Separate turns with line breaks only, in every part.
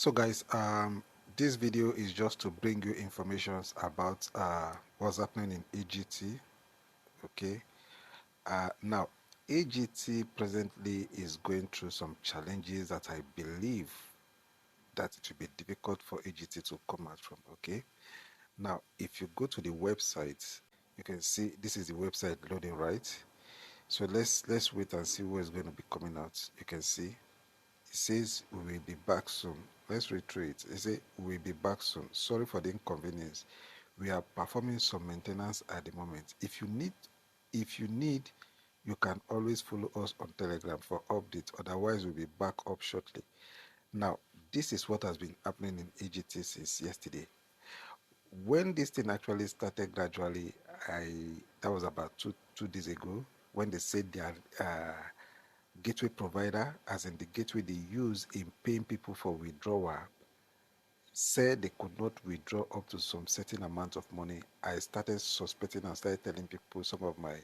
So guys, this video is just to bring you informations about what's happening in AGT. Okay, now AGT presently is going through some challenges that I believe that it will be difficult for AGT to come out from. Okay, now if you go to the website, you can see this is the website loading, right? So let's wait and see what is going to be coming out. You can see it says we will be back soon. Let's read through it. It says we will be back soon. Sorry for the inconvenience. We are performing some maintenance at the moment. If you need, you can always follow us on Telegram for updates. Otherwise, we'll be back up shortly. Now, this is what has been happening in AGT since yesterday. When this thing actually started gradually, that was about two days ago, when they said their gateway provider, as in the gateway they use in paying people for withdrawal, said they could not withdraw up to some certain amount of money. I started suspecting and started telling people, some of my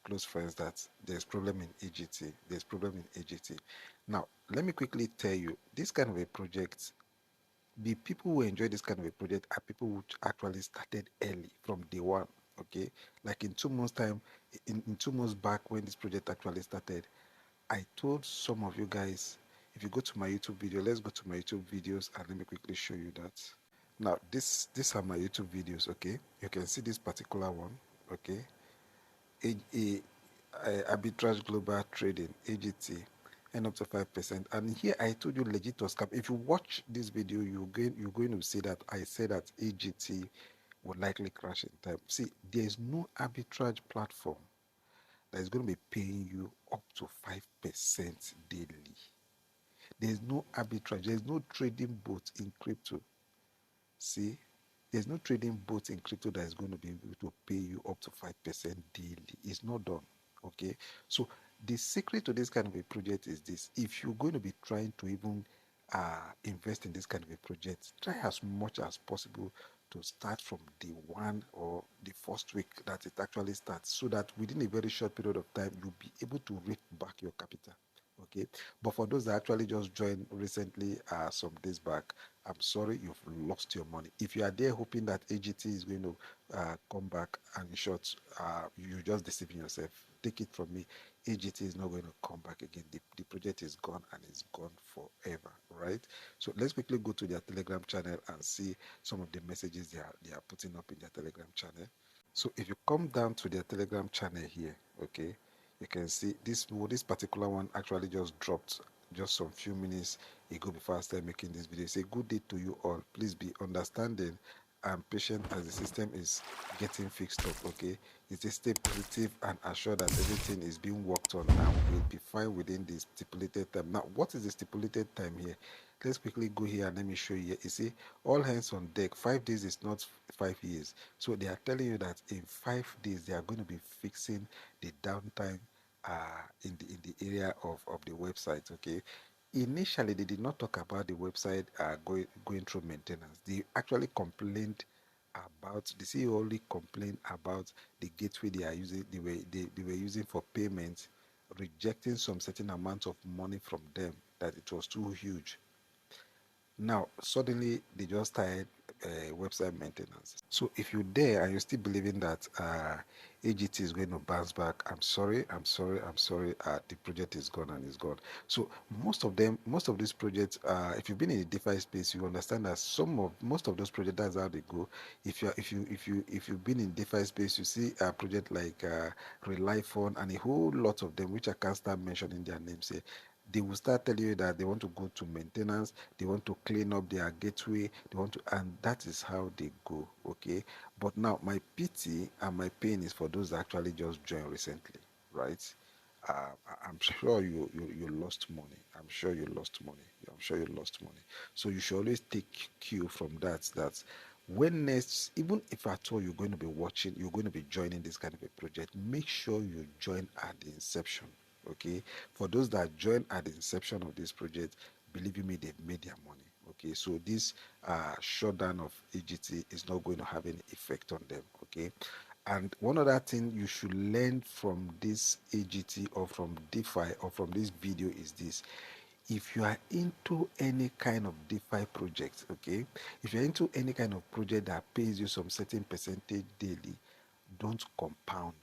close friends, that there's problem in AGT. There's problem in AGT. Now, let me quickly tell you, this kind of a project, the people who enjoy this kind of a project are people who actually started early from day one. Okay, like in 2 months time, in 2 months back when this project actually started, I told some of you guys, if you go to my YouTube video, let's go to my YouTube videos and let me quickly show you that. Now, these are my YouTube videos. Okay, you can see this particular one. Okay, arbitrage global trading, AGT, and up to 5%. And here I told you legit or scam. If you watch this video, you're going to see that I said that AGT would likely crash in time. See, there is no arbitrage platform that is going to be paying you up to 5% daily. There's no arbitrage, there's no trading bot in crypto. See, there's no trading bot in crypto that is going to be able to pay you up to 5% daily. It's not done. Okay, so the secret to this kind of a project is this: if you're going to be trying to even invest in this kind of a project, try as much as possible to start from day one or the first week that it actually starts, so that within a very short period of time you'll be able to reap back your capital. Okay, but for those that actually just joined recently, some days back, I'm sorry, you've lost your money. If you are there hoping that AGT is going to come back, and in short, you're just deceiving yourself. Take it from me, AGT is not going to come back again. The project is gone, and it's gone forever, right? So let's quickly go to their Telegram channel and see some of the messages they are putting up in their Telegram channel. So if you come down to their Telegram channel here, okay, you can see this particular one actually just dropped just some few minutes ago before I started making this video. Say good day to you all. Please be understanding and patient as the system is getting fixed up. Okay, it is stay positive and assure that everything is being worked on and will be fine within the stipulated time. Now, what is the stipulated time here? Let's quickly go here and let me show you. You see, all hands on deck. 5 days is not 5 years. So they are telling you that in 5 days they are going to be fixing the downtime in the area of the website. Okay, initially they did not talk about the website going through maintenance. They actually complained about, the CEO only complained about the gateway they are using, they were using for payment, rejecting some certain amount of money from them, that it was too huge. Now, suddenly they just started website maintenance. So if you're there and you're still believing that AGT is going to bounce back, I'm sorry. The project is gone and is gone. So most of these projects, if you've been in the DeFi space, you understand that most of those projects, that's how they go. If you've been in DeFi space, you see a project like Rely Fund and a whole lot of them, which I can't start mentioning their names here. They will start telling you that they want to go to maintenance, they want to clean up their gateway, they want to, and that is how they go. Okay, but now my pity and my pain is for those that actually just joined recently, right? I'm sure you lost money. I'm sure you lost money. I'm sure you lost money. So you should always take cue from that. That when next, even if at all you're going to be watching, you're going to be joining this kind of a project, make sure you join at the inception. Okay, for those that join at the inception of this project, believe you me, they've made their money. Okay, so this shutdown of AGT is not going to have any effect on them. Okay, and one other thing you should learn from this AGT or from DeFi or from this video is this: if you are into any kind of DeFi project, okay, if you're into any kind of project that pays you some certain percentage daily, don't compound.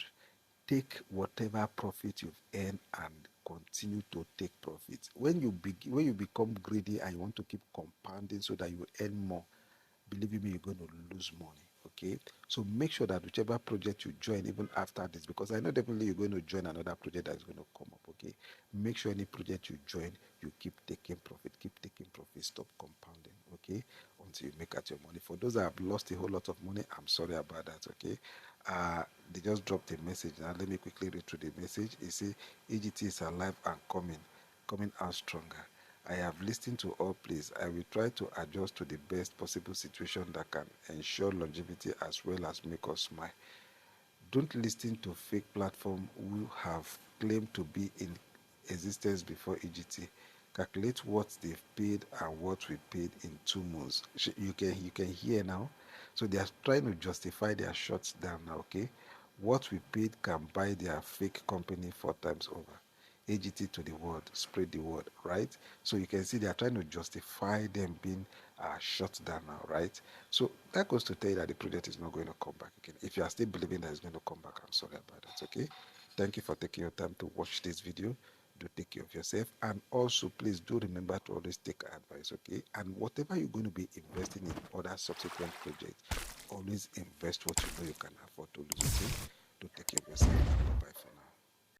Take whatever profit you've earned and continue to take profits. When you become greedy and you want to keep compounding so that you earn more, believe me, you're going to lose money. Okay, so make sure that whichever project you join, even after this, because I know definitely you're going to join another project that's going to come up. Okay, make sure any project you join, you keep taking profit, stop compounding. Okay, until you make out your money. For those that have lost a whole lot of money, I'm sorry about that. Okay, they just dropped a message now. Let me quickly read through the message. It says AGT is alive and coming out stronger. I have listened to all pleas. I will try to adjust to the best possible situation that can ensure longevity as well as make us smile. Don't listen to fake platforms who have claimed to be in existence before AGT. Calculate what they've paid and what we paid in 2 months. You can hear now. So they are trying to justify their shots down now. Okay, what we paid can buy their fake company 4 times over. AGT to the world, spread the word, right? So you can see they are trying to justify them being shut down now, right? So that goes to tell you that the project is not going to come back again. If you are still believing that it's going to come back, I'm sorry about that, okay? Thank you for taking your time to watch this video. Do take care of yourself, and also please do remember to always take advice, okay? And whatever you're going to be investing in other subsequent projects, always invest what you know you can afford to lose, okay? Do take care of yourself, and bye-bye for now.